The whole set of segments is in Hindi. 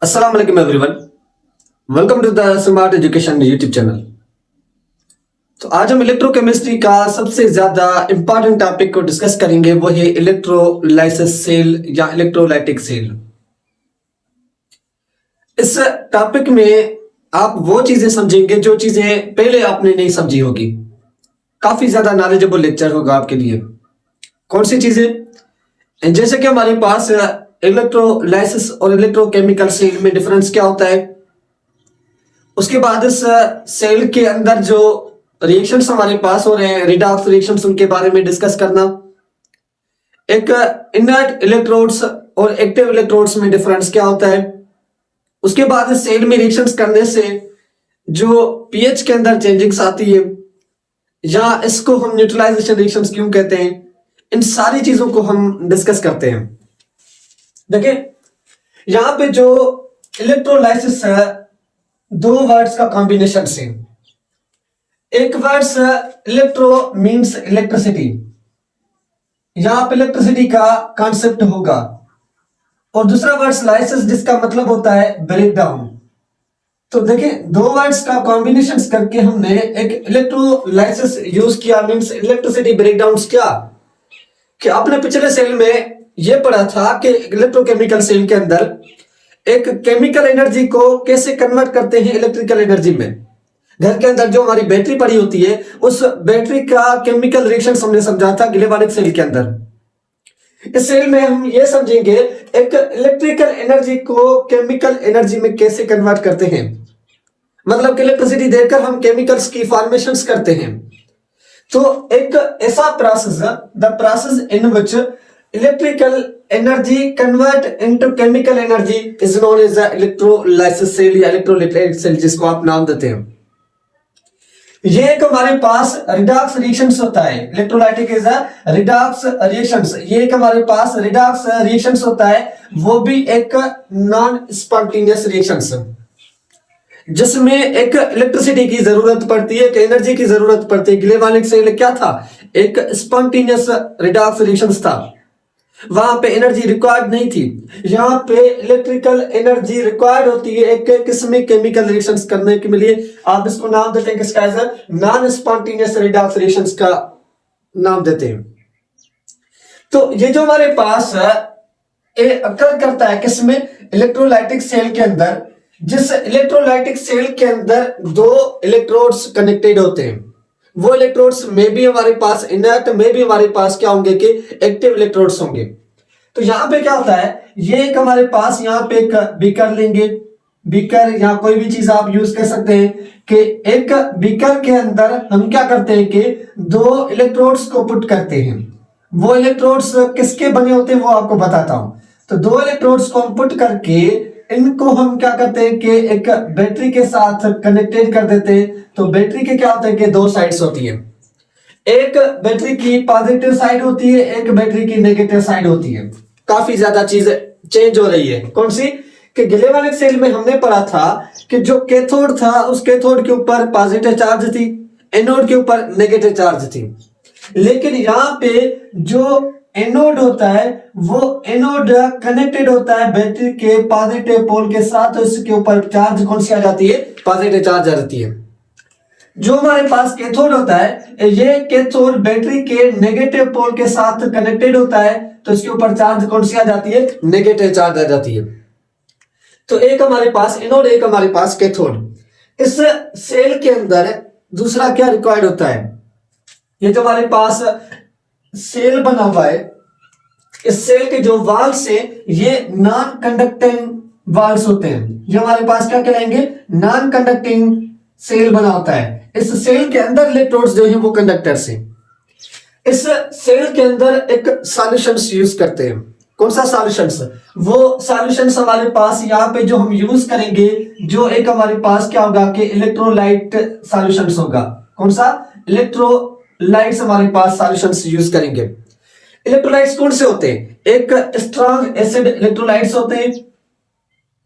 अस्सलाम वालेकुम everyone. Welcome to the smart education YouTube channel. तो आज हम इलेक्ट्रोकेमिस्ट्री का सबसे ज्यादा इंपॉर्टेंट टॉपिक को डिस्कस करेंगे, वो है इलेक्ट्रोलाइसिस सेल या इलेक्ट्रोलाइटिक सेल। इस टॉपिक में आप वो चीजें समझेंगे जो चीजें पहले आपने नहीं समझी होगी। काफी ज्यादा नॉलेजेबल लेक्चर होगा आपके लिए। कौन सी चीजें? जैसे कि हमारे पास इलेक्ट्रोलाइसिस और इलेक्ट्रोकेमिकल सेल में डिफरेंस क्या होता है, उसके बाद इस सेल के अंदर जो रिएक्शंस हमारे पास हो रहे हैं, रिडॉक्स रिएक्शंस, उनके बारे में डिस्कस करना। एक इनर्ट इलेक्ट्रोड्स और एक्टिव इलेक्ट्रोड्स में डिफरेंस क्या होता है। उसके बाद इस सेल में रिएक्शंस करने से जो पीएच के अंदर चेंजिंग्स आती है, या इसको हम न्यूट्रलाइजेशन रिएक्शंस क्यों कहते हैं, इन सारी चीजों को हम डिस्कस करते हैं। देखिए यहां पे जो इलेक्ट्रोलाइसिस है, दो वर्ड्स का कॉम्बिनेशन से। एक वर्ड्स इलेक्ट्रो मींस इलेक्ट्रिसिटी, यहां पे इलेक्ट्रिसिटी का कॉन्सेप्ट होगा, और दूसरा वर्ड्स लाइसिस जिसका मतलब होता है ब्रेक डाउन। तो देखिए दो वर्ड्स का कॉम्बिनेशन करके हमने एक इलेक्ट्रोलाइसिस यूज किया, मींस इलेक्ट्रिसिटी ब्रेकडाउन। क्या कि आपने पिछले सेल में यह पढ़ा था कि इलेक्ट्रोकेमिकल सेल के अंदर एक केमिकल एनर्जी को कैसे कन्वर्ट करते हैं इलेक्ट्रिकल एनर्जी में। घर के अंदर जो हमारी बैटरी पड़ी होती है, उस बैटरी का केमिकल रिएक्शन हमने समझा था गिलेवानिक सेल के अंदर। इस सेल में हम ये समझेंगे एक इलेक्ट्रिकल एनर्जी को केमिकल एनर्जी में कैसे कन्वर्ट करते हैं, मतलब कि इलेक्ट्रिसिटी देकर हम केमिकल्स की फॉर्मेशंस करते हैं। तो एक ऐसा process, the process in which electrical energy convert into chemical energy is known as the electrolysis cell या electrolytic cell, जिसको आप नाम देते हैं। ये एक हमारे पास रिडॉक्स रिएक्शंस होता है। Electrolytic is a redox reactions. ये एक हमारे पास रिडॉक्स रिएक्शंस होता है, वो भी एक नॉन स्पॉन्टेनियस रिएक्शंस, जिसमें एक इलेक्ट्रिसिटी की जरूरत पड़ती है, एक एनर्जी की जरूरत पड़ती है। गिलेवानिक सेल क्या था? एक स्पॉन्टेनियस रिडॉक्स रिएक्शंस था, वहां पे एनर्जी रिक्वायर्ड नहीं थी। यहाँ पे इलेक्ट्रिकल एनर्जी रिक्वायर्ड होती है एक किस्म केमिकल रिएक्शंस करने के लिए। आप इसको नाम देते हैं किसका? नॉन स्पॉन्टेनियस रिडॉक्स रिएक्शंस का नाम देते हैं। तो ये जो हमारे पास ये अकर करता है किसमें? इलेक्ट्रोलाइटिक सेल के अंदर। जिस इलेक्ट्रोलाइटिक सेल के अंदर दो इलेक्ट्रोड्स कनेक्टेड होते हैं, वो इलेक्ट्रोड्स में भी हमारे पास इनर्ट, में भी हमारे पास क्या होंगे कि एक्टिव इलेक्ट्रोड्स होंगे। तो यहां पे क्या होता है, ये एक हमारे पास यहाँ पे एक बीकर लेंगे, बीकर या कोई भी चीज आप यूज कर सकते हैं, कि एक बीकर के अंदर हम क्या करते हैं कि दो इलेक्ट्रोड्स को पुट करते हैं। वो इलेक्ट्रोड्स किसके बने होते हैं वो आपको बताता हूं। तो दो इलेक्ट्रोड्स को हम पुट करके इनको हम क्या करते हैं कि एक बैटरी के साथ कनेक्टेड कर देते हैं। तो बैटरी के क्या होता है कि दो साइड्स होती है, एक बैटरी की पॉजिटिव साइड होती है, एक बैटरी की नेगेटिव साइड होती है। काफी ज्यादा चीज चेंज हो रही है। कौन सी? कि गिलेवानिक सेल में हमने पढ़ा था कि जो कैथोड था, उस कैथोड के ऊपर पॉजिटिव चार्ज थी, एनोड के ऊपर नेगेटिव चार्ज थी। लेकिन यहाँ पे जो एनोड होता है, वो एनोड कनेक्टेड होता है बैटरी के पॉजिटिव पोल के साथ, तो इसके ऊपर चार्ज कौन सी आ जाती है? पॉजिटिव चार्ज आ जाती है। जो हमारे पास कैथोड होता है, ये कैथोड बैटरी के नेगेटिव पोल के साथ कनेक्टेड होता है, तो इसके ऊपर चार्ज कौन सी आ जाती है? नेगेटिव चार्ज आ जाती है। तो एक हमारे पास एनोड, एक हमारे पास कैथोड। इस सेल के अंदर दूसरा क्या रिक्वायर्ड होता है? ये जो हमारे पास सेल बना हुआ है, इस सेल के जो वाल्स है, ये नॉन कंडक्टिंग वाल्स होते हैं। ये हमारे पास क्या कहलाएंगे? नॉन कंडक्टिंग सेल बना होता है। इस सेल के अंदर इलेक्ट्रोड्स जो हैं वो कंडक्टर्स हैं। इस सेल के अंदर एक सॉल्यूशंस यूज करते हैं। कौन सा सॉल्यूशंस? वो सॉल्यूशंस हमारे पास यहाँ पे जो हम यूज करेंगे, जो एक हमारे पास क्या होगा कि इलेक्ट्रोलाइट सॉल्यूशंस होगा। कौन सा? इलेक्ट्रोलाइट्स हमारे पास सॉल्यूशंस यूज करेंगे। इलेक्ट्रोलाइट्स कौन से होते हैं? एक स्ट्रॉन्ग एसिड इलेक्ट्रोलाइट्स होते हैं,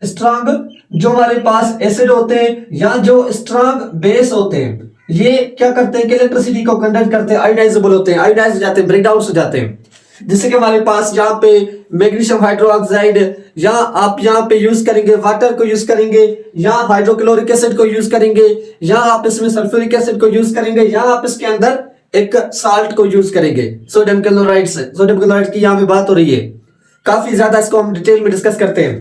स्ट्रॉन्ग जो हमारे पास एसिड होते हैं, या जो स्ट्रॉन्ग बेस होते हैं, ये क्या करते हैं कि इलेक्ट्रिसिटी को कंडक्ट करते हैं, आयोडाइजेबल होते हैं, आयोडाइज हो जाते हैं, ब्रेकडाउन हो जाते हैं। जैसे कि हमारे पास यहाँ पे मैग्नीशियम हाइड्रोक्साइड, या आप यहाँ पे यूज करेंगे वाटर को यूज करेंगे, या हाइड्रोक्लोरिक एसिड को यूज करेंगे, या आप इसमें सल्फ्यूरिक एसिड को यूज करेंगे, या आप इसके अंदर एक साल्ट को यूज करेंगे, सोडियम क्लोराइड से। सोडियम क्लोराइड की यहाँ पे बात हो रही है, काफी ज्यादा इसको हम डिटेल में डिस्कस करते हैं।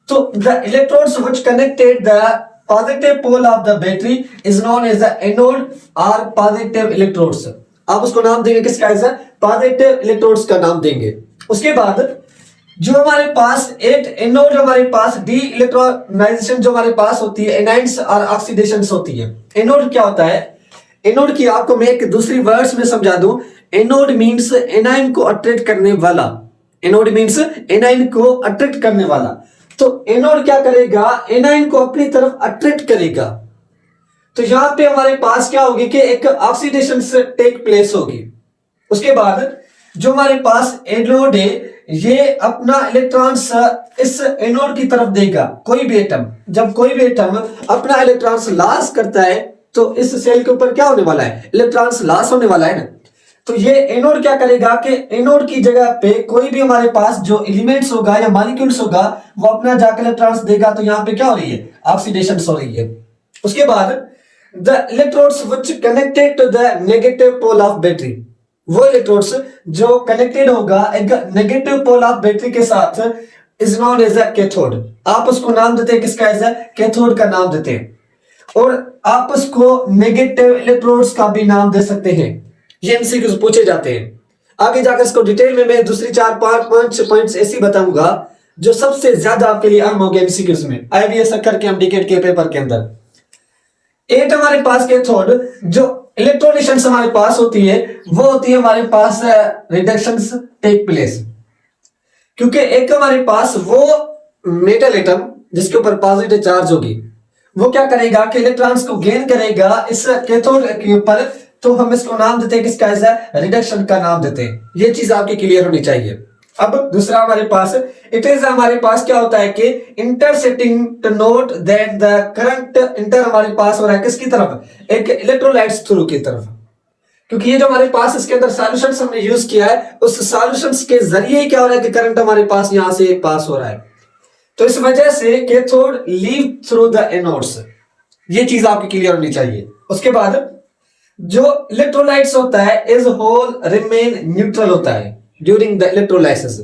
तो the electrodes which connected the positive pole of the battery is known as the anode और पॉजिटिव इलेक्ट्रोड्स। आप उसको नाम देंगे किसका? एज पॉजिटिव इलेक्ट्रोड्स का नाम देंगे। उसके बाद जो हमारे पास एक एनोड, हमारे पास डी इलेक्ट्रोनाइजेशन जो हमारे पास होती है, एनाइंस और ऑक्सीडेशंस होती है। एनोड क्या होता है? एनोड की आपको मैं एक दूसरी वर्ड्स में समझा दूं। एनोड मींस एनाइन को अट्रैक्ट करने वाला। एनोड मींस एनाइन को अट्रैक्ट करने वाला। तो एनोड क्या करेगा? एनाइन को अपनी तरफ अट्रैक्ट करेगा। तो यहां पे हमारे पास क्या होगी कि एक ऑक्सीडेशन टेक प्लेस होगी। उसके बाद जो हमारे पास एनोड है, ये अपना इलेक्ट्रॉन्स इस एनोड की तरफ देगा। कोई भी एटम, जब कोई भी एटम अपना इलेक्ट्रॉन्स लॉस करता है तो इस सेल के ऊपर क्या होने वाला है? इलेक्ट्रॉन्स लॉस होने वाला है ना। तो ये एनोड क्या करेगा कि एनोड की जगह पे कोई भी हमारे पास जो एलिमेंट्स होगा या मॉलिक्यूल्स होगा, वो अपना जाकर इलेक्ट्रॉन्स देगा। तो यहाँ पे क्या हो रही है? ऑक्सीडेशन हो रही है। उसके बाद the electrodes which connected to the negative pole of battery, वो इलेक्ट्रोड्स जो कनेक्टेड होगा एक नेगेटिव पोल ऑफ बैटरी के साथ, is known as a cathode. आप उसको नाम देते हैं किसका? एज अ कैथोड का नाम देते हैं। और आप उसको नेगेटिव इलेक्ट्रोड्स का भी नाम दे सकते हैं। ये एमसीक्यूज पूछे जाते हैं। आगे जाकर इसको डिटेल में मैं दूसरी 4-5 पॉइंट्स ऐसी बताऊंगा जो सबसे ज्यादा आपके लिए अहम होंगे एमसीक्यूज में, आईबीएस करके हम डिकेट के पेपर के अंदर। एक हमारे पास कैथोड, जो इलेक्ट्रोनेशंस हमारे पास होती है, वो होती है हमारे पास रिडक्शंस टेक प्लेस। क्योंकि एक हमारे पास वो मेटल एटम जिसके ऊपर पॉजिटिव चार्ज होगी, वो क्या करेगा कि इलेक्ट्रॉन्स को गेन करेगा इस कैथोड के ऊपर। तो हम इसको नाम देते हैं किसका? ऐसा रिडक्शन का नाम देते हैं। ये चीज आपकी क्लियर होनी चाहिए। अब दूसरा हमारे पास इट इज, हमारे पास क्या होता है कि intercepting to note that the current inter हमारे पास हो रहा है किसकी तरफ? एक इलेक्ट्रोलाइट्स थ्रू की तरफ। क्योंकि ये जो हमारे पास इसके अंदर सॉल्यूशंस हमने यूज किया है, उस सॉल्यूशंस के जरिए क्या हो रहा है कि करंट हमारे पास यहां से पास हो रहा है। तो इस वजह से cathode leave through the anodes. ये चीज आपकी क्लियर होनी चाहिए। उसके बाद जो इलेक्ट्रोलाइट्स होता है एज होल रिमेन न्यूट्रल होता है ड्यूरिंग द इलेक्ट्रोलाइसिस।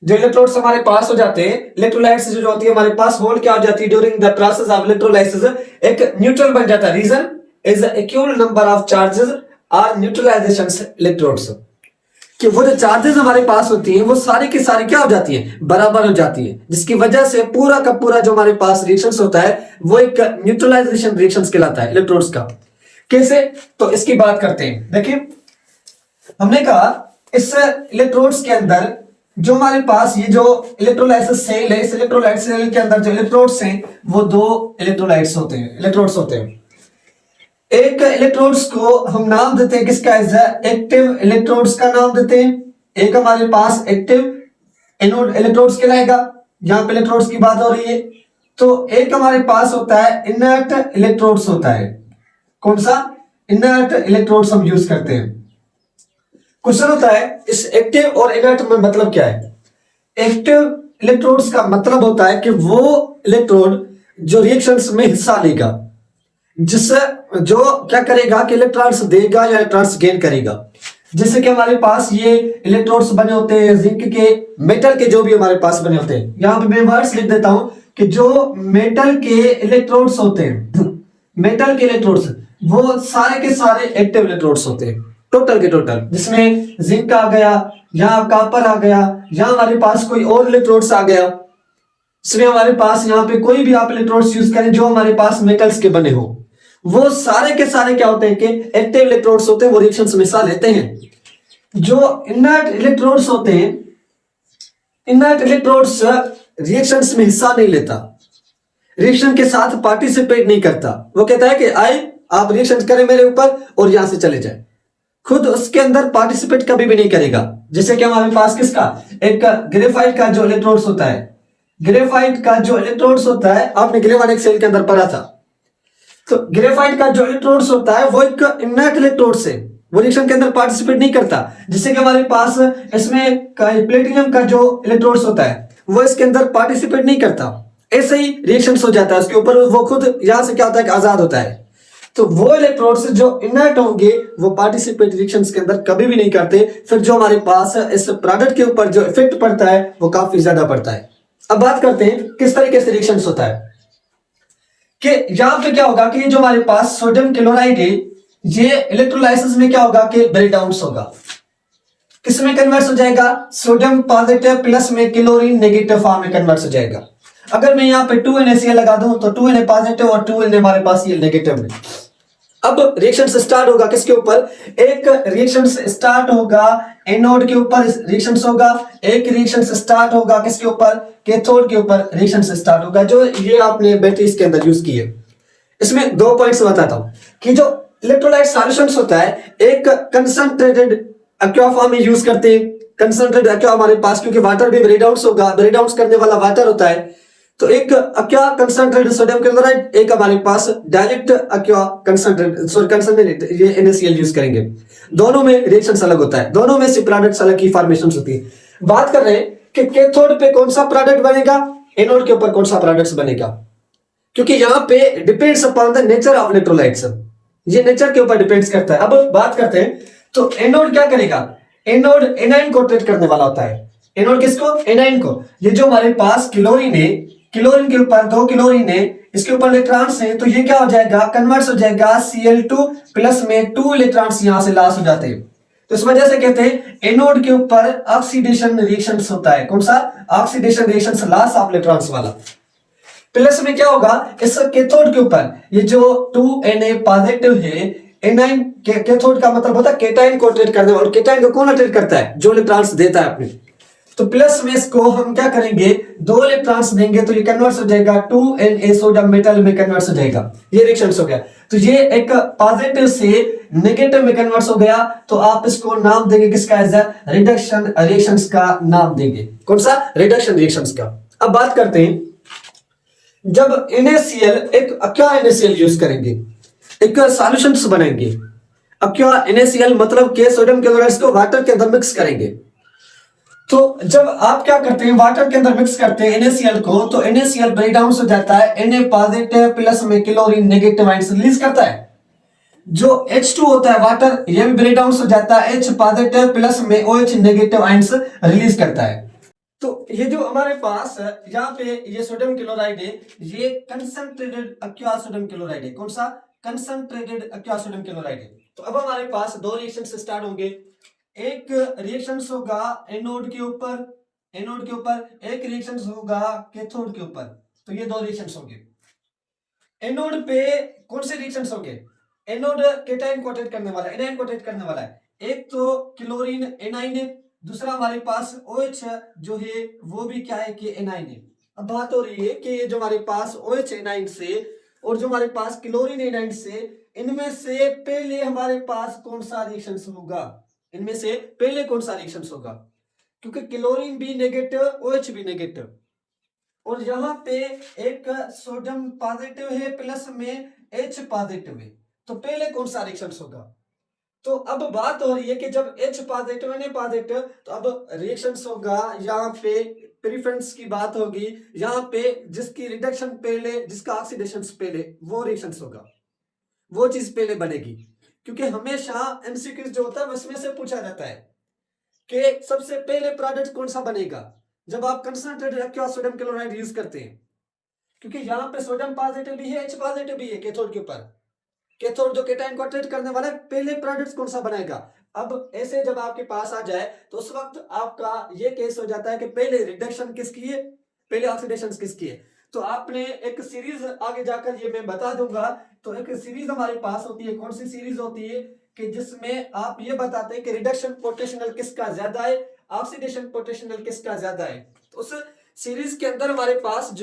जो इलेक्ट्रोड्स हमारे पास हो जाते हैं, इलेक्ट्रोलाइट्स जो होती है हमारे पास, होल क्या हो जाती है during the process of electrolysis, एक न्यूट्रल बन जाता है। Reason is equal number of charges और न्यूट्रलाइजेशंस इलेक्ट्रोड्स। कि वो जो चार्जेस हमारे पास होती हैं वो सारी की सारी क्या हो जाती है? बराबर हो जाती है, जिसकी वजह से पूरा का पूरा जो हमारे पास रिएक्शंस होता है वो एक न्यूट्रलाइजेशन रिएक्शंस कहलाता है इलेक्ट्रोड्स का। कैसे? तो इसकी बात करते हैं। देखिए, हमने कहा इस इलेक्ट्रोड्स के अंदर जो हमारे पास ये जो इलेक्ट्रोलाइसिस सेल है, इस इलेक्ट्रोलाइट सेल के अंदर जो इलेक्ट्रोड्स हैं वो दो इलेक्ट्रोलाइट्स होते हैं, इलेक्ट्रोड्स होते हैं। एक इलेक्ट्रोड्स को हम नाम देते हैं किसका? एज एक्टिव इलेक्ट्रोड्स का नाम देते हैं। एक हमारे पास एक्टिव एनोड इलेक्ट्रोड्स कहलाएगा, यहां पे इलेक्ट्रोड्स की बात हो रही है। तो एक हमारे पास होता है इनर्ट इलेक्ट्रोड्स होता है। कौन सा? इनर्ट इलेक्ट्रोड्स हम यूज करते हैं। क्वेश्चन होता है इस एक्टिव और इनर्ट में मतलब क्या है? एक्टिव इलेक्ट्रोड्स का मतलब होता है कि वो इलेक्ट्रोड जो रिएक्शंस में हिस्सा लेगा, जिससे जो क्या करेगा कि इलेक्ट्रॉन्स देगा या इलेक्ट्रॉन्स गेन करेगा। जैसे कि हमारे पास ये इलेक्ट्रोड्स बने होते हैं जिंक के, मेटल के, जो भी हमारे पास बने होते हैं। यहां पे मैं वर्ड्स लिख देता हूं कि जो मेटल के इलेक्ट्रोड्स होते हैं, मेटल के इलेक्ट्रोड्स वो सारे के सारे एक्टिव इलेक्ट्रोड्स होते हैं, टोटल के टोटल। जिसमें जिंक आ गया, यहाँ कॉपर आ गया, यहाँ हमारे पास कोई और इलेक्ट्रोड्स आ गया। इसमें हमारे पास यहाँ पे कोई भी आप इलेक्ट्रोड्स यूज करें जो हमारे पास मेटल्स के बने हो, वो सारे के सारे क्या होते हैं कि एक्टिव इलेक्ट्रोड्स होते हैं, वो रिएक्शंस में हिस्सा लेते हैं। जो इनर्ट इलेक्ट्रोड्स होते हैं, इनर्ट इलेक्ट्रोड्स रिएक्शंस में हिस्सा नहीं लेता, रिएक्शन के साथ पार्टिसिपेट नहीं करता। वो कहता है कि आए आप रिएक्शन करें मेरे ऊपर और यहां से चले जाए, खुद उसके अंदर पार्टिसिपेट कभी भी नहीं करेगा। जैसे कि हमारे पास किसका? एक ग्रेफाइट का जो इलेक्ट्रोड्स होता है, ग्रेफाइट का जो इलेक्ट्रोड्स होता है, आपने ग्रेफाइट सेल के अंदर पढ़ा था। तो ग्रेफाइट का जो इलेक्ट्रोड्स होता है वो एक इनर्ट इलेक्ट्रोड्स है, वो रिएक्शन के अंदर पार्टिसिपेट नहीं करता, जिससे कि हमारे पास इसमें प्लेटिनम का जो इलेक्ट्रोड्स होता है वो इसके अंदर पार्टिसिपेट नहीं करता, ऐसे ही रिएक्शन हो जाता है उसके ऊपर, वो खुद यहां से क्या होता है कि आजाद होता है। तो वो इलेक्ट्रोड्स जो इनर्ट होंगे वो पार्टिसिपेट रिएक्शंस के अंदर कभी भी नहीं करते, फिर जो हमारे पास इस प्रोडक्ट के ऊपर जो इफेक्ट पड़ता है वो काफी ज्यादा पड़ता है। अब बात करते हैं किस तरीके से रिएक्शंस होता है, कि यहां पे क्या होगा कि जो हमारे पास सोडियम क्लोराइड है ये इलेक्ट्रोलाइसिस में क्या होगा कि ब्रेक डाउन होगा, किसमें कन्वर्ट हो जाएगा, सोडियम पॉजिटिव प्लस में क्लोरीन नेगेटिव फॉर्म में कन्वर्ट हो जाएगा। अगर मैं यहाँ पे 2NaCl लगा दूं तो 2Na पॉजिटिव और 2Na हमारे पास ये नेगेटिव में। अब रिएक्शन स्टार्ट होगा किसके ऊपर, एक रिएक्शन स्टार्ट होगा एनोड के ऊपर रिएक्शन होगा, एक रिएक्शन स्टार्ट होगा किसके ऊपर, कैथोड के ऊपर रिएक्शन स्टार्ट होगा, जो ये आपने बैटरीज के अंदर यूज की है। इसमें 2 पॉइंट्स बताता हूं कि जो इलेक्ट्रोलाइट सॉल्यूशंस होता है, एक कंसंट्रेटेड एक्वा फॉर्म में यूज करते हैं, कंसंट्रेटेड एक्वा हमारे पास, क्योंकि वाटर भी ब्रेकडाउन होगा, ब्रेकडाउन करने वाला वाटर होता है, तो एक एक्वा कंसंट्रेटेड सोडियम क्लोराइड, एक हमारे पास डायरेक्ट एक्वा कंसंट्रेटेड ये NaCl यूज करेंगे। दोनों में रिएक्शंस अलग होता है, दोनों में से प्रोडक्ट्स अलग की फॉर्मेशंस होती है। बात कर रहे हैं कि कैथोड पे कौन सा प्रोडक्ट बनेगा, एनोड के ऊपर कौन सा प्रोडक्ट्स बनेगा, क्योंकि यहां पे depends upon the nature of electrolytes, ये नेचर के ऊपर डिपेंड्स करता है। अब बात करते हैं तो एनोड क्या करेगा, एनोड एनाइन को ट्रीट करने वाला होता है। एनोड किसको, एनाइन को। ये जो हमारे पास क्लोरीन है, क्लोरीन के ऊपर 2 क्लोरीन है, इसके ऊपर इलेक्ट्रॉन्स है, तो ये क्या हो जाएगा, कन्वर्ट हो जाएगा Cl2 प्लस में 2 इलेक्ट्रॉन्स यहां से लॉस हो जाते हैं। तो इस वजह से कहते हैं एनोड के ऊपर ऑक्सीडेशन रिएक्शंस होता है, कौन सा, oxidation reactions, loss of electrons वाला। प्लस में क्या होगा, इस कैथोड के ऊपर ये जो 2Na पॉजिटिव है, एनाइन कैथोड का मतलब होता है केटाइन को ट्रीट करने वाला, और केटाइन को कौन ट्रीट करता है, जो इलेक्ट्रॉन्स देता है अपने। तो प्लस में इसको हम क्या करेंगे, 2 इलेक्ट्रॉन्स देंगे तो ये कन्वर्ट हो जाएगा 2Na सोडियम मेटल में कन्वर्ट हो जाएगा, ये रिएक्शन हो गया। तो ये एक पॉजिटिव से नेगेटिव में कन्वर्ट हो गया, तो आप इसको नाम देंगे किसका, एज रिडक्शन रिएक्शंस का नाम देंगे, कौन सा, रिडक्शन रिएक्शंस का। अब बात करते हैं जब NaCl एक एक्वा NaCl यूज करेंगे, एक सॉल्यूशंस बनाएंगे, एक्वा NaCl मतलब के सोडियम क्लोराइड को वाटर के अंदर मिक्स करेंगे। तो जब आप क्या करते हैं, वाटर के अंदर मिक्स करते हैं NaCl को, तो NaCl ब्रेक डाउन हो जाता है, Na पॉजिटिव प्लस में क्लोरीन नेगेटिव आयंस रिलीज करता है। जो H2 होता है वाटर, ये भी ब्रेक डाउन हो जाता है, H पॉजिटिव प्लस में OH नेगेटिव आयंस रिलीज करता है। तो ये जो हमारे पास यहाँ पे ये सोडियम क्लोराइड है, ये कंसंट्रेटेड एक्वा सोडियम क्लोराइड है, कौन सा, कंसंट्रेटेड एक्वा सोडियम क्लोराइड है। तो अब हमारे पास 2 रिएक्शन स्टार्ट होंगे, एक रिएक्शन होगा एनोड के ऊपर, एनोड के ऊपर, एक रिएक्शन होगा कैथोड के ऊपर। तो ये 2 रिएक्शन होंगे। एनोड पे कौन से रिएक्शन होंगे, एनोड केटाइन को ट्रीट करने वाला, एनाइन को ट्रीट करने वाला है। एक तो क्लोरीन एनाइन है, दूसरा हमारे पास OH जो है वो भी क्या है कि एनाइन है। अब बात हो रही है कि जो हमारे पास OH एनाइन से और जो हमारे पास क्लोरीन एनाइन से, इनमें से पहले हमारे पास कौन सा रिएक्शन होगा, इनमें से पहले कौन सा रिएक्शन होगा, क्योंकि क्लोरीन भी नेगेटिव, OH भी नेगेटिव, और यहाँ पे एक सोडियम पॉजिटिव है प्लस में H पॉजिटिव है, तो पहले कौन सा रिएक्शन होगा। तो अब बात हो रही है कि जब H पॉजिटिव Na पॉजिटिव, तो अब रिएक्शंस होगा, यहाँ पे प्रेफरेंस की बात होगी, यहाँ पे जिसकी रिडक्शन पहले, जिसका ऑक्सीडेशन पहले, वो रिएक्शंस होगा, वो चीज पहले बनेगी। क्योंकि हमेशा MCQ जो होता है उसमें से पूछा जाता है कि सबसे पहले प्रोडक्ट कौन सा बनेगा जब आप concentrated aqua sodium chloride use करते हैं, क्योंकि यहाँ पे सोडियम पॉजिटिव भी है, H पॉजिटिव भी है कैथोड के ऊपर। कैथोड जो केटाइन को ट्रीट करने वाला है, पहले प्रोडक्ट्स कौन सा बनाएगा। अब ऐसे जब आपके पास आ जाए तो उस वक्त आपका ये केस हो जाता है कि पहले रिडक्शन किसकी है, पहले ऑक्सीडेशन किसकी है। तो आपने एक सीरीज आगे जाकर ये मैं बता दूंगा, तो एक सीरीज हमारे पास होती है, कौन सी सीरीज होती है कि जिसमें आप ये बताते हैं कि रिडक्शन पोटेंशियल किसका ज्यादा है, ऑक्सीडेशन पोटेंशियल किसका ज्यादा है। तो उस सीरीज के अंदर हमारे पास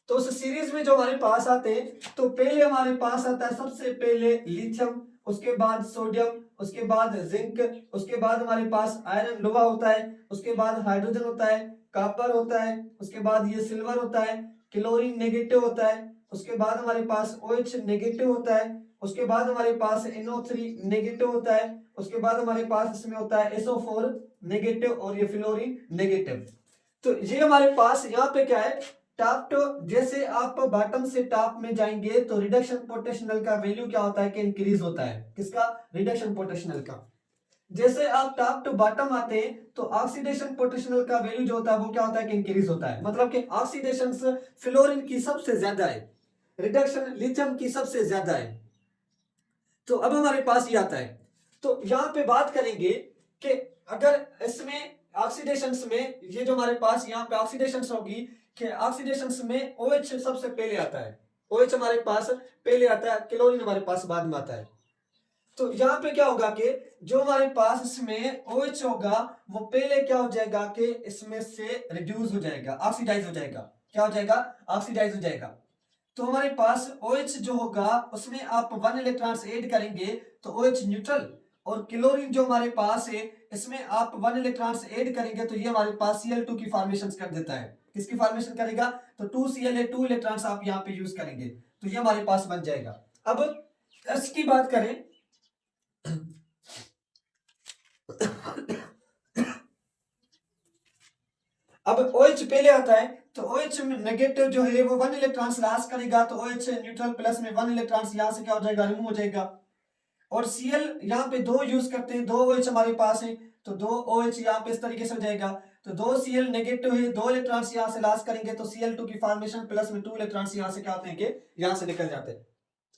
तो उस सीरीज में जो हमारे पास आते हैं, तो पहले हमारे पास आता है सबसे पहले लिथियम, उसके बाद सोडियम, उसके बाद जिंक, उसके बाद हमारे पास आयरन लोहा होता है, उसके बाद हाइड्रोजन होता है, कॉपर होता है, उसके बाद ये सिल्वर होता है, क्लोरीन नेगेटिव होता है, उसके बाद हमारे पास OH नेगेटिव होता है, उसके बाद हमारे पास NO3 नेगेटिव होता है, उसके बाद हमारे पास इसमें होता है SO4 नेगेटिव और ये फ्लोरीन नेगेटिव। तो ये हमारे पास यहाँ पे क्या है, टॉप टू, जैसे आप बॉटम से टॉप में जाएंगे तो रिडक्शन पोटेंशियल का वैल्यू क्या होता है कि इंक्रीज होता है। किसका? रिडक्शन पोटेंशियल का। जैसे आप टॉप टू बॉटम आते हैं तो ऑक्सीडेशन पोटेंशियल का वैल्यू जो होता है वो क्या होता है कि इंक्रीज होता है। मतलब कि ऑक्सीडेशन फ्लोरीन की सबसे ज्यादा है, रिडक्शन लिथियम की सबसे ज्यादा है। तो अब हमारे पास ये आता है, तो यहां पे बात करेंगे कि अगर इसमें ऑक्सीडेशंस में ये जो हमारे पास यहाँ पे ऑक्सीडेशंस होगी कि ऑक्सीडेशंस में OH सबसे पहले आता है, OH हमारे पास पहले आता है, क्लोरीन हमारे पास बाद में आता है। तो यहाँ पे क्या होगा कि जो हमारे पास इसमें OH होगा वो पहले क्या हो जाएगा कि इसमें से रिड्यूस हो जाएगा, ऑक्सीडाइज हो जाएगा। क्या हो जाएगा? ऑक्सीडाइज हो जाएगा। तो हमारे पास OH जो होगा उसमें आप 1 इलेक्ट्रॉन्स ऐड करेंगे तो OH न्यूट्रल, और क्लोरीन जो हमारे पास है इसमें आप 1 इलेक्ट्रॉन्स ऐड करेंगे तो ये हमारे पास Cl2 की फॉर्मेशन कर देता है। किसकी फॉर्मेशन करेगा? तो 2Cl 2 इलेक्ट्रॉन्स आप यहाँ पे यूज करेंगे तो ये हमारे पास बन जाएगा। अब इसकी बात करें अब OH पहले आता है तो OH नेगेटिव जो है वो 1 इलेक्ट्रॉन्स लॉस करेगा तो OH न्यूट्रल प्लस में 1 इलेक्ट्रॉन्स यहां से क्या हो जाएगा? रिमूव हो जाएगा। और Cl यहाँ पे 2 यूज करते हैं, 2 OH हमारे पास है तो 2 OH यहाँ पे इस तरीके से हो जाएगा। तो 2 Cl नेगेटिव है, 2 इलेक्ट्रॉन्स यहाँ से लॉस करेंगे तो Cl2 की फॉर्मेशन प्लस में 2 इलेक्ट्रॉन्स यहाँ से क्या होते हैं कि यहाँ से निकल जाते हैं।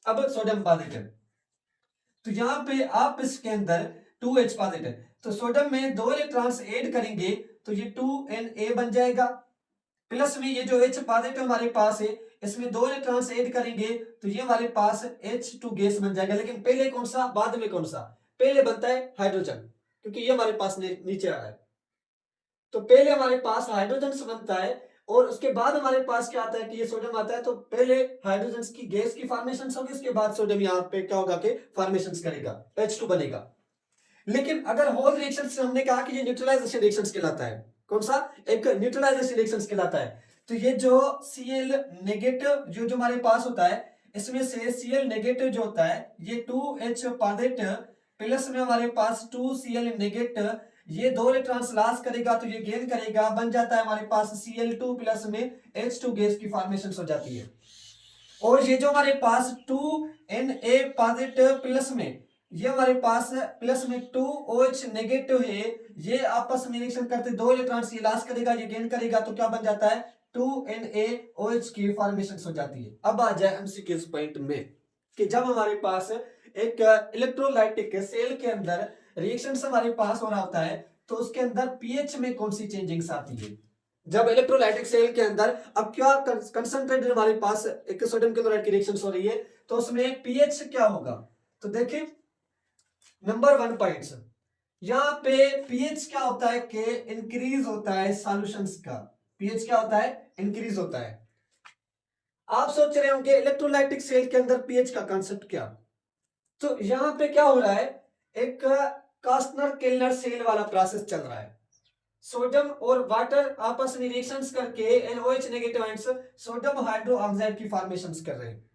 अब सोडियम पॉजिटिव, तो यहाँ पे आप इसके अंदर 2H पॉजिटिव, तो सोडियम में 2 इलेक्ट्रॉन्स ऐड करेंगे तो ये 2Na बन जाएगा, प्लस में ये जो H पॉजिटिव हमारे पास है इसमें 2 इलेक्ट्रॉन्स ऐड करेंगे तो ये हमारे पास H2 गैस बन जाएगा। लेकिन पहले कौन सा, बाद में कौन सा? पहले बनता है हाइड्रोजन, क्योंकि ये हमारे पास नीचे आ रहा है। तो पहले हमारे पास हाइड्रोजन बनता है और उसके बाद हमारे पास क्या आता है कि ये सोडियम आता है। तो पहले हाइड्रोजन की गैस की फॉर्मेशन होगी, उसके बाद सोडियम यहाँ पे क्या होगा कि फॉर्मेशन करेगा, H2 बनेगा। लेकिन अगर होल रिएक्शन से हमने कहा कि ये न्यूट्रलाइजेशन रिएक्शंस कहलाता है, कौन सा? एक न्यूट्रलाइजेशन रिएक्शंस कहलाता है। तो ये जो Cl नेगेटिव जो हमारे पास होता है इसमें से Cl नेगेटिव जो होता है ये 2H पॉजिटिव प्लस में हमारे पास 2Cl नेगेटिव, ये 2 इलेक्ट्रॉन्स लॉस करेगा तो ये गेन करेगा, बन जाता है हमारे पास Cl2 प्लस में H2 गैस की फॉर्मेशन हो जाती है। और ये जो हमारे पास 2Na पॉजिटिव प्लस में ये हमारे पास प्लस में 2OH नेगेटिव है, ये आपस में रिएक्शन करते 2 इलेक्ट्रॉन्स ये लॉस करेगा, ये गेन करेगा तो क्या बन जाता है? 2NaOH की फॉर्मेशन हो जाती है। अब आ जाए एमसीक्यू पॉइंट में कि जब हमारे पास एक इलेक्ट्रोलाइटिक सेल के अंदर रिएक्शन हमारे पास हो रहा होता है तो उसके अंदर पीएच में कौन सी चेंजिंग्स आती है? जब इलेक्ट्रोलाइटिक सेल के अंदर अब क्या कंसंट्रेटेड हमारे पास एक सोडियम क्लोराइड की रिएक्शन हो रही है तो उसमें पीएच क्या होगा? तो देखिए नंबर 1 पॉइंट्स, यहाँ पे पीएच क्या होता है कि इंक्रीज होता है सॉल्यूशंस का। पीएच क्या होता है? इंक्रीज होता है। आप सोच रहे होंगे इलेक्ट्रोलाइटिक सेल के अंदर पीएच का कांसेप्ट क्या? तो यहाँ पे क्या हो रहा है, एक कास्टनर केल्नर सेल वाला प्रोसेस चल रहा है। सोडियम और वाटर आपस में रिएक्शंस करके NOH negative ions sodium hydro oxide की फॉर्मेशंस कर रहे हैं।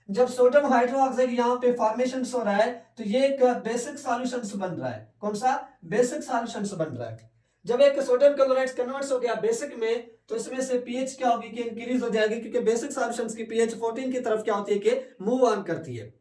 जब सोडियम हाइड्रो ऑक्साइड यहाँ पे फॉर्मेशन हो रहा है तो ये एक बेसिक सॉल्यूशंस बन रहा है। कौन सा? बेसिक सॉल्यूशंस बन रहा है। जब एक सोडियम क्लोराइड कन्वर्ट्स हो गया बेसिक में तो इसमें से पीएच क्या होगी कि इंक्रीज हो जाएगी, क्योंकि बेसिक सॉल्यूशंस की पीएच 14 की तरफ क्या होती है कि मूव ऑन करती है।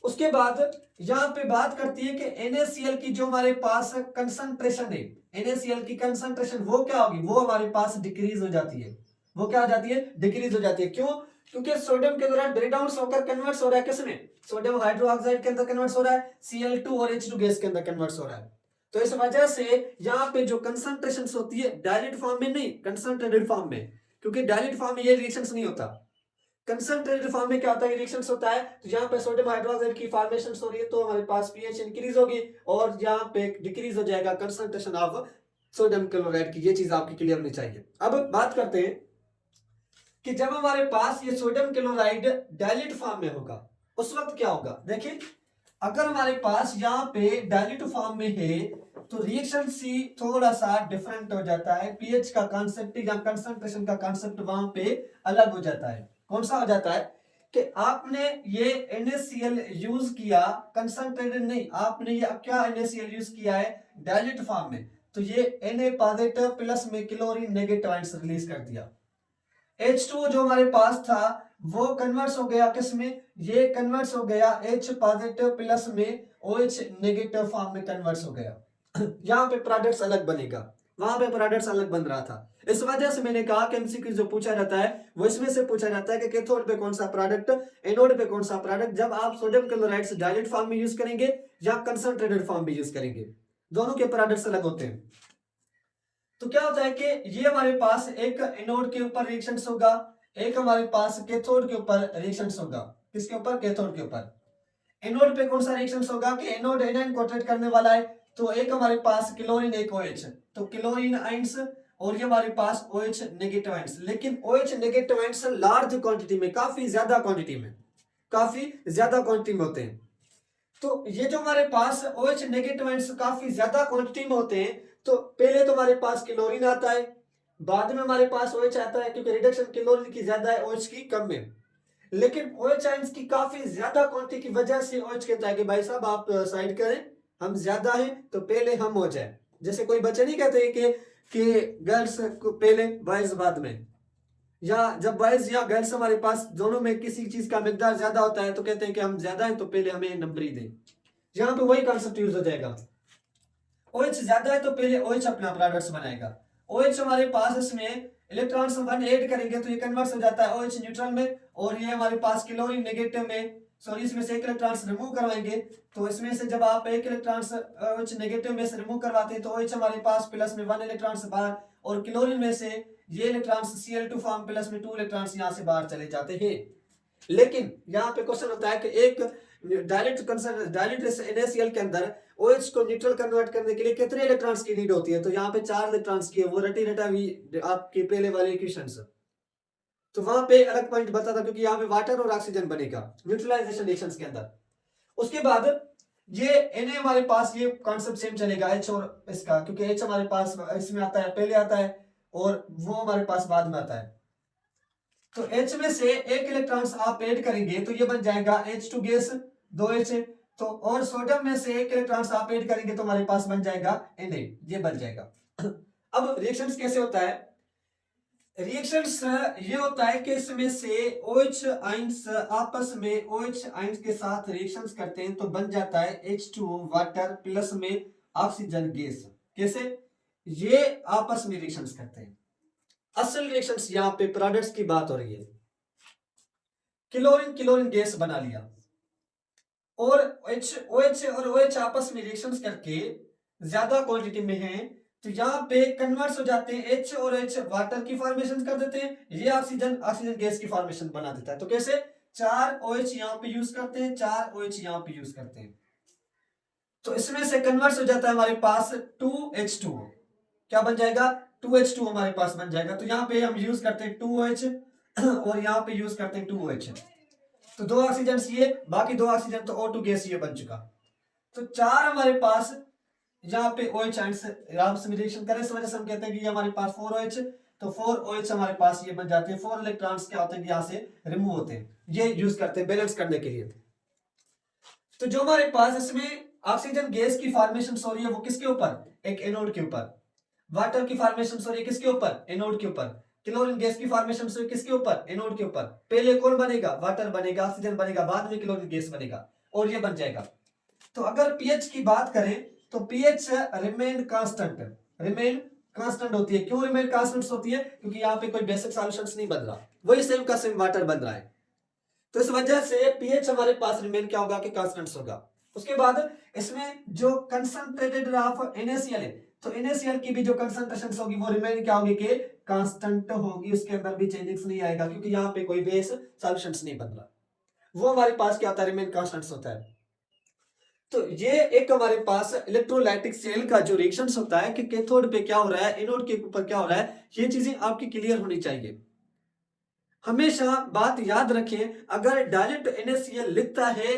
उसके बाद यहाँ पे बात करती है कि NaCl की जो हमारे पास कंसंट्रेशन है, NaCl की कंसंट्रेशन वो क्या होगी? वो हमारे पास डिक्रीज हो जाती है। वो क्या हो जाती है? डिक्रीज हो जाती है। क्यों? क्योंकि सोडियम क्लोराइड ब्रेकडाउन होकर कन्वर्ट्स हो रहा है किसमें? सोडियम हाइड्रोक्साइड के अंदर कन्वर्ट्स हो रहा है, Cl2 और H2 गैस के अंदर कन्वर्ट्स हो रहा है। तो इस वजह से यहाँ पे जो कंसंट्रेशन होती है डायल्यूट फॉर्म में नहीं, कंसंट्रेटेड फॉर्म में, क्योंकि डायल्यूट फॉर्म में ये रिएक्शंस नहीं होता। कंसंट्रेटेड फॉर्म में क्या होता है? रिएक्शंस होता है। तो यहाँ पे सोडियम हाइड्रोक्साइड की फॉर्मेशन हो रही है तो हमारे पास पीएच इंक्रीज होगी और यहाँ पे डिक्रीज हो जाएगा कंसंट्रेशन ऑफ सोडियम क्लोराइड की। ये चीज आपकी क्लियर होनी चाहिए। अब बात करते हैं कि जब हमारे पास ये सोडियम क्लोराइड डाइल्यूट फॉर्म में होगा उस वक्त क्या होगा? देखिए अगर हमारे पास यहाँ पे डाइल्यूट फॉर्म में है तो रिएक्शन सी थोड़ा सा डिफरेंट हो जाता है। पीएच का कॉन्सेप्ट या कंसंट्रेशन का कॉन्सेप्ट वहां पे अलग हो जाता है। कौन सा हो जाता है कि आपने ये NaCl यूज किया, कंसंट्रेटेड नहीं, आपने ये क्या NaCl यूज किया है डाइल्यूट फॉर्म में, तो ये Na पॉजिटिव प्लस में क्लोरीन नेगेटिव आयंस रिलीज कर दिया। H2 जो हमारे पास था वो कन्वर्ट्स हो गया किसमें, ये कन्वर्ट्स हो गया H पॉजिटिव प्लस में OH नेगेटिव फॉर्म में कन्वर्ट्स हो गया। यहाँ पे प्रोडक्ट्स अलग बनेगा, वहां पे प्रोडक्ट्स अलग बन रहा था। इस वजह से मैंने कहा कि एमसीक्यू जो पूछा जाता है वो इसमें से पूछा जाता है कि कैथोड पे कौन सा प्रोडक्ट, एनोड पे कौन सा प्रोडक्ट, जब आप सोडियम क्लोराइड से डाइल्यूट फॉर्म में यूज करेंगे या कंसंट्रेटेड फॉर्म में यूज करेंगे, दोनों के प्रोडक्ट्स अलग होते हैं। तो क्या होता है कि ये हमारे पास एक एनोड के ऊपर रिएक्शंस होगा, एक हमारे पास कैथोड के ऊपर रिएक्शंस होगा। किसके ऊपर, कैथोड के ऊपर। एनोड पे कौन सा रिएक्शंस होगा कि एनोड एनायन कोटेड करने वाला है, तो एक हमारे पास क्लोरीन एक OH, तो क्लोरीन आयंस और ये हमारे पास OH नेगेटिव आयंस। लेकिन OH negative ions large quantity में, काफी ज्यादा क्वांटिटी में होते हैं। तो ये जो हमारे पास OH नेगेटिव आयंस काफी ज्यादा क्वांटिटी में होते हैं, तो पहले तो हमारे पास क्लोरीन आता है, बाद में हमारे पास OH आता है, क्योंकि रिडक्शन क्लोरीन की ज्यादा है, OH की कम है। लेकिन OH आयंस की काफी ज्यादा क्वांटिटी की वजह से OH कहता है कि भाई साहब आप साइड करें, हम ज्यादा हैं तो पहले हम हो जाए। जैसे कोई बच्चे नहीं कहते कि गर्ल्स को पहले बॉयज बाद में, या जब बॉयज या गर्ल्स हमारे पास दोनों में किसी चीज का मिकदार ज्यादा होता है तो कहते हैं कि हम ज्यादा हैं तो पहले हमें नंबरी दें। यहाँ पे वही कॉन्सेप्ट यूज हो जाएगा। OH ज्यादा है तो पहले OH अपना प्रोडक्ट्स बनाएगा। OH हमारे पास इसमें इलेक्ट्रॉन्स 1 ऐड करेंगे तो ये कन्वर्ट हो जाता है OH न्यूट्रल में, और ये हमारे पास क्लोरीन नेगेटिव में, सॉरी इसमें से एक इलेक्ट्रॉन्स रिमूव करवाएंगे, तो इसमें से जब आप एक इलेक्ट्रॉन्स OH नेगेटिव में से रिमूव करवाते हैं तो OH हमारे पास प्लस में 1 इलेक्ट्रॉन्स बाहर, और क्लोरीन में से ये इलेक्ट्रॉन्स Cl2 फॉर्म प्लस में 2 इलेक्ट्रॉन्स यहाँ से बाहर चले जाते हैं। लेकिन यहाँ पे क्वेश्चन होता है कि एक डायरेक्ट NaCl के अंदर OH को न्यूट्रल कन्वर्ट करने के लिए कितने इलेक्ट्रॉन्स की नीड होती है, तो यहाँ पे 4 इलेक्ट्रॉन्स की है, वो रटी रटा भी आपके पहले वाले इक्वेशन से। तो वहां पे अलग पॉइंट बता था, क्योंकि यहाँ पे वाटर और ऑक्सीजन बनेगा न्यूट्रलाइजेशन रिएक्शंस के अंदर। उसके बाद ये Na हमारे पास ये कॉन्सेप्ट सेम चलेगा H और इसका, क्योंकि H हमारे पास इसमें आता है, पहले आता है, और वो हमारे पास बाद में आता है। तो H में से एक इलेक्ट्रॉन्स आप ऐड करेंगे तो ये बन जाएगा H2 गैस 2H, तो और सोडियम में से एक इलेक्ट्रॉन्स आप ऐड करेंगे तो हमारे पास बन जाएगा Na, ये बन जाएगा। अब रिएक्शंस कैसे होता है, रिएक्शंस ये होता है कि इसमें से OH आयंस आपस में OH आयंस के साथ रिएक्शंस करते हैं तो बन जाता है H2O वाटर प्लस में ऑक्सीजन गैस। कैसे, ये आपस में रिएक्शंस करते हैं। असल रिएक्शंस यहाँ पे प्रोडक्ट्स की बात हो रही है। क्लोरीन गैस बना लिया, और OH और OH आपस में रिएक्शंस करके ज्यादा क्वांटिटी में हैं, तो यहाँ पे कन्वर्ट्स हो जाते हैं, H और H वाटर की फॉर्मेशन कर देते हैं, ये ऑक्सीजन गैस की फॉर्मेशन बना देता है। तो कैसे, 4 OH यहाँ पे यूज करते हैं, 4 OH यहाँ पे यूज करते हैं, तो इसमें से कन्वर्ट्स हो जाता है हमारे पास 2H2O। क्या बन जाएगा, 2H2O हमारे पास बन जाएगा। तो यहाँ पे हम यूज करते हैं 2OH और यहाँ पे यूज करते हैं 2OH, तो 2 ऑक्सीजन ये, बाकी 2 ऑक्सीजन तो O2 गैस ये बन चुका। तो 4 हमारे पास यहाँ पे OH आयंस आपस में रिएक्शन करें, इस वजह से हम कहते हैं कि हमारे पास 4OH, तो 4OH हमारे पास ये बन जाते हैं, 4 इलेक्ट्रॉन्स क्या होते हैं यहाँ से रिमूव होते हैं, ये यूज करते हैं बैलेंस करने के लिए। तो जो हमारे पास इसमें ऑक्सीजन गैस की फॉर्मेशन हो रही है वो किसके ऊपर, एक एनोड के ऊपर। वाटर की फॉर्मेशन हो रही है किसके ऊपर, एनोड के ऊपर। क्लोरीन गैस की फॉर्मेशन हो किसके ऊपर, एनोड के ऊपर। पहले कौन बनेगा, वाटर बनेगा, ऑक्सीजन बनेगा, बाद में क्लोरीन गैस बनेगा, और ये बन जाएगा। तो अगर पीएच की बात करें तो पीएच रिमेन कांस्टेंट होती है। क्यों रिमेन कांस्टेंट होती है, क्योंकि यहाँ पे कोई बेसिक सॉल्यूशंस नहीं बन रहा, वही सेम का सेम वाटर बन रहा है, तो इस वजह से पीएच हमारे पास रिमेन क्या होगा कि कांस्टेंट होगा। उसके बाद इसमें जो कंसंट्रेटेड ऑफ NaCl है, तो NaCl की भी जो कंसंट्रेशन होगी वो रिमेन क्या होगी कि कांस्टेंट होगी, उसके अंदर भी चेंजेस नहीं आएगा, क्योंकि यहाँ पे कोई बेस सॉल्यूशंस नहीं बन रहा, वो हमारे पास क्या होता है, रिमेन कांस्टेंट होता है। तो ये एक हमारे पास इलेक्ट्रोलाइटिक सेल का जो रिएक्शंस होता है कि कैथोड पे क्या हो रहा है, एनोड के ऊपर क्या हो रहा है, ये चीजें आपकी क्लियर होनी चाहिए। हमेशा बात याद रखें, अगर डायरेक्ट NaCl लिखता है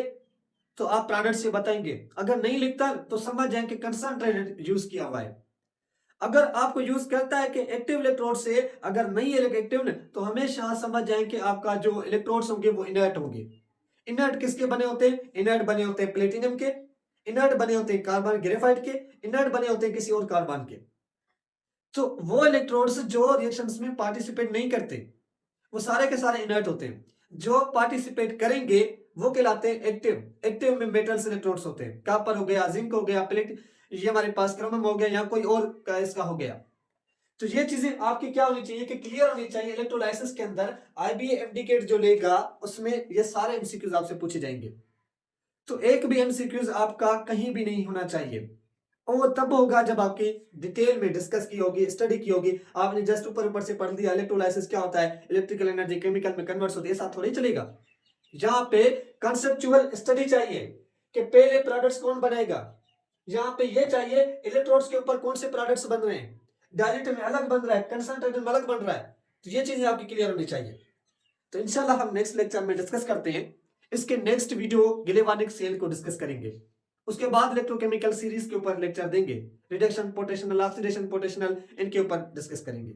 तो आप प्रोडक्ट से बताएंगे, अगर नहीं लिखता तो समझ जाएं कि कंसंट्रेटेड यूज किया हुआ है। अगर आपको यूज करता है कि एक्टिव इलेक्ट्रोड से अगर नहीं है एक्टिव, तो हमेशा समझ जाए कि आपका जो इलेक्ट्रोड्स होंगे वो इनर्ट होंगे। इनर्ट किसके बने होते हैं? इनर्ट बने होते हैं प्लेटिनम के, इनर्ट बने होते हैं कार्बन ग्रेफाइट के, इनर्ट बने होते हैं किसी और कार्बन के। तो वो इलेक्ट्रोड्स जो रिएक्शंस में पार्टिसिपेट नहीं करते वो सारे के सारे इनर्ट होते हैं। जो पार्टिसिपेट करेंगे वो कहलाते हैं एक्टिव। एक्टिव में मेटल्स इलेक्ट्रोड्स होते हैं, कॉपर हो गया, जिंक हो गया, प्लेट, ये हमारे पास क्रोमियम हो गया या कोई और का इसका हो गया। तो ये चीजें आपकी क्या होनी चाहिए कि क्लियर होनी चाहिए। इलेक्ट्रोलाइसिस के अंदर आईबीए एमडीकेट जो लेगा उसमें ये सारे एमसीक्यूज आपसे पूछे जाएंगे। तो एक भी एमसीक्यूज आपका कहीं भी नहीं होना चाहिए। और वो तब होगा जब आपकी डिटेल में डिस्कस की होगी, स्टडी की होगी। आपने जस्ट ऊपर ऊपर से पढ़ लिया इलेक्ट्रोलाइसिस क्या होता है, इलेक्ट्रिकल एनर्जी केमिकल में कन्वर्ट होती है, साथ थोड़ी चलेगा। यहाँ पे कंसेप्चुअल स्टडी चाहिए कि पहले प्रोडक्ट्स कौन बनाएगा। यहाँ पे ये चाहिए इलेक्ट्रोड्स के ऊपर कौन से प्रोडक्ट्स बन रहे हैं, डायरेक्ट में अलग बन रहा है, कंसंट्रेटेड में अलग बन रहा है। तो ये चीजें आपकी क्लियर होनी चाहिए। तो इंशाल्लाह हम नेक्स्ट लेक्चर में डिस्कस करते हैं। इसके नेक्स्ट वीडियो गिलेवानिक सेल को डिस्कस करेंगे। उसके बाद इलेक्ट्रोकेमिकल सीरीज के ऊपर लेक्चर देंगे, रिडक्शन पोटेंशियल, ऑक्सीडेशन पोटेंशियल, इनके ऊपर डिस्कस करेंगे।